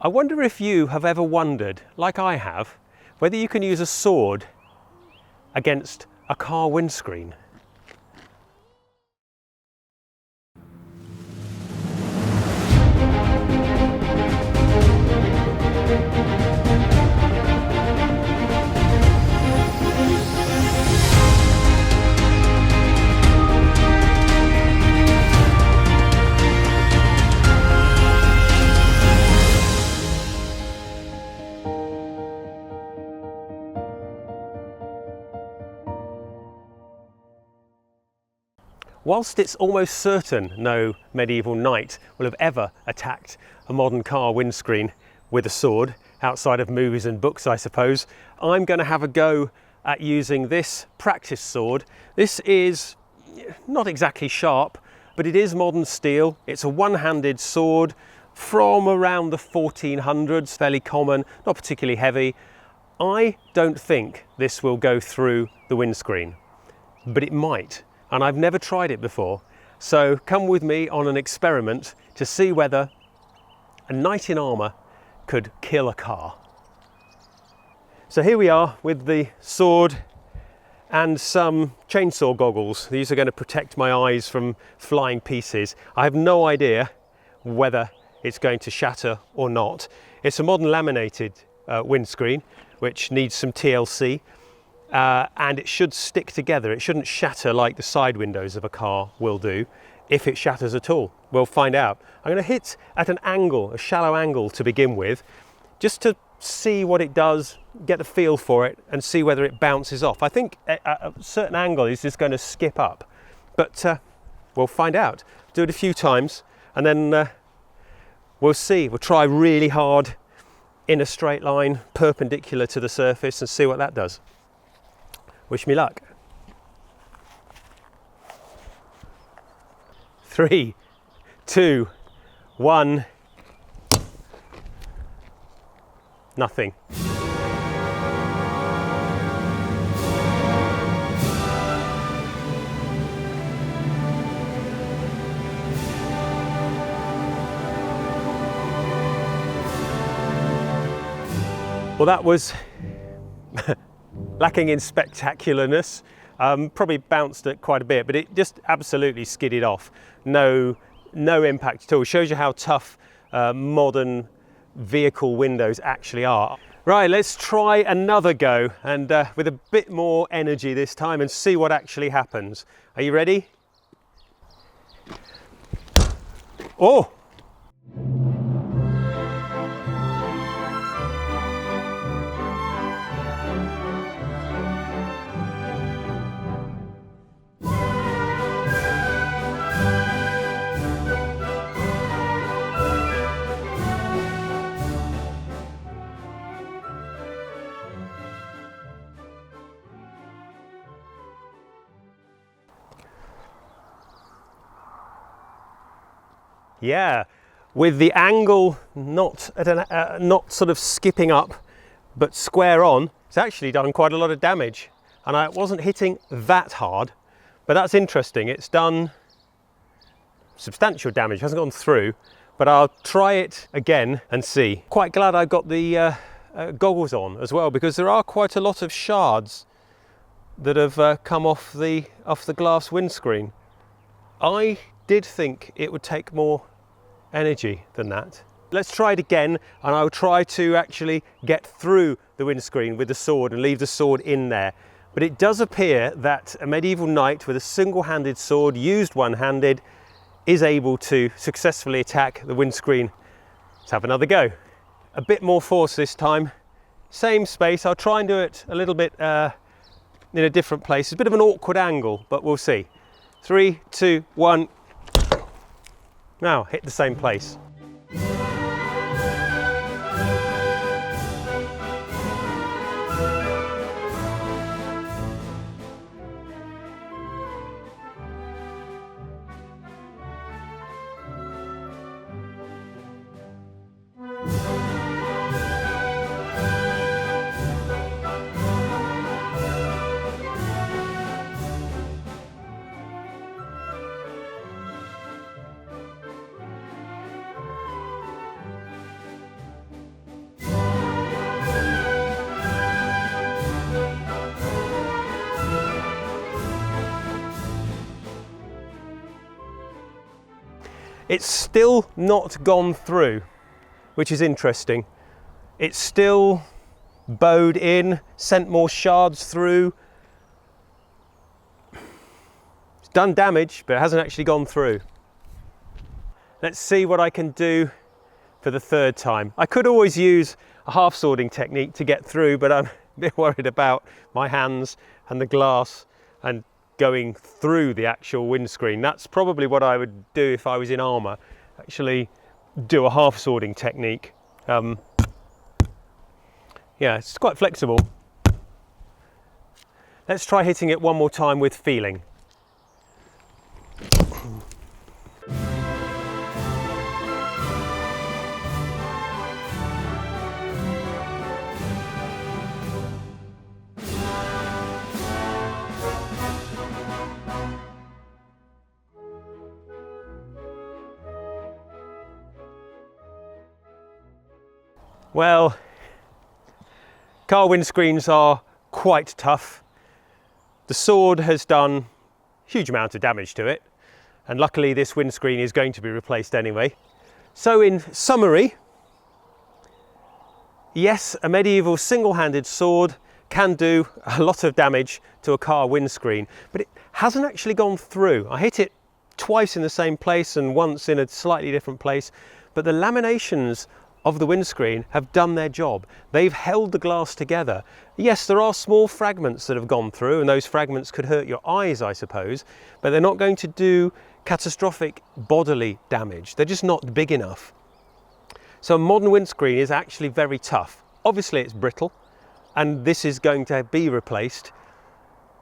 I wonder if you have ever wondered, like I have, whether you can use a sword against a car windscreen. Whilst it's almost certain no medieval knight will have ever attacked a modern car windscreen with a sword, outside of movies and books I suppose, I'm going to have a go at using this practice sword. This is not exactly sharp, but it is modern steel. It's a one-handed sword from around the 1400s, fairly common, not particularly heavy. I don't think this will go through the windscreen, but it might. And I've never tried it before. So come with me on an experiment to see whether a knight in armour could kill a car. So here we are with the sword and some chainsaw goggles. These are going to protect my eyes from flying pieces. I have no idea whether it's going to shatter or not. It's a modern laminated windscreen, which needs some TLC. And it should stick together. It shouldn't shatter like the side windows of a car will do, if it shatters at all. We'll find out. I'm going to hit at an angle, a shallow angle to begin with, just to see what it does, get a feel for it, and see whether it bounces off. I think at a certain angle it's just going to skip up, but we'll find out. Do it a few times, and then we'll see. We'll try really hard in a straight line, perpendicular to the surface, and see what that does. Wish me luck. 3, 2, 1. Nothing. Well, that was lacking in spectacularness. Probably bounced it quite a bit, but it just absolutely skidded off. No impact at all. It shows you how tough modern vehicle windows actually are. Right, let's try another go, and with a bit more energy this time, and see what actually happens. Are you ready? Oh! Yeah, with the angle not sort of skipping up, but square on, it's actually done quite a lot of damage. And I wasn't hitting that hard, but that's interesting. It's done substantial damage. It hasn't gone through, but I'll try it again and see. Quite glad I got the goggles on as well, because there are quite a lot of shards that have come off the glass windscreen. I did think it would take more energy than that. Let's try it again, and I'll try to actually get through the windscreen with the sword and leave the sword in there. But it does appear that a medieval knight with a single-handed sword, used one-handed, is able to successfully attack the windscreen. Let's have another go. A bit more force this time. Same space. I'll try and do it a little bit in a different place. It's a bit of an awkward angle, but we'll see. 3, 2, 1. Now, hit the same place. It's still not gone through, which is interesting. It's still bowed in, sent more shards through. It's done damage, but it hasn't actually gone through. Let's see what I can do for the third time. I could always use a half swording technique to get through, but I'm a bit worried about my hands and the glass and going through the actual windscreen. That's probably what I would do if I was in armour, actually do a half swording technique. Yeah, it's quite flexible. Let's try hitting it one more time with feeling. Well, car windscreens are quite tough. The sword has done a huge amount of damage to it, and luckily this windscreen is going to be replaced anyway. So in summary, yes, a medieval single-handed sword can do a lot of damage to a car windscreen, but it hasn't actually gone through. I hit it twice in the same place and once in a slightly different place, but the laminations of the windscreen have done their job. They've held the glass together. Yes, there are small fragments that have gone through, and those fragments could hurt your eyes, I suppose, but they're not going to do catastrophic bodily damage. They're just not big enough. So a modern windscreen is actually very tough. Obviously it's brittle, and this is going to be replaced,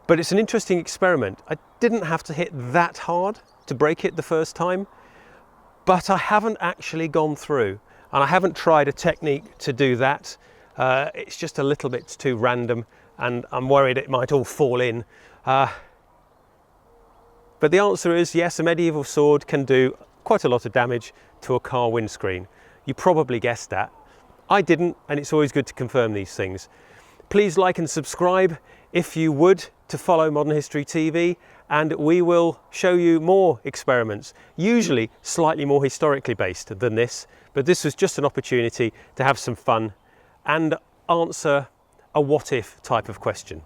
but it's an interesting experiment. I didn't have to hit that hard to break it the first time, but I haven't actually gone through. And I haven't tried a technique to do that. It's just a little bit too random, and I'm worried it might all fall in. But the answer is yes, a medieval sword can do quite a lot of damage to a car windscreen. You probably guessed that. I didn't, and it's always good to confirm these things. Please like and subscribe if you would, to follow Modern History TV, and we will show you more experiments, usually slightly more historically based than this, but this was just an opportunity to have some fun and answer a what if type of question.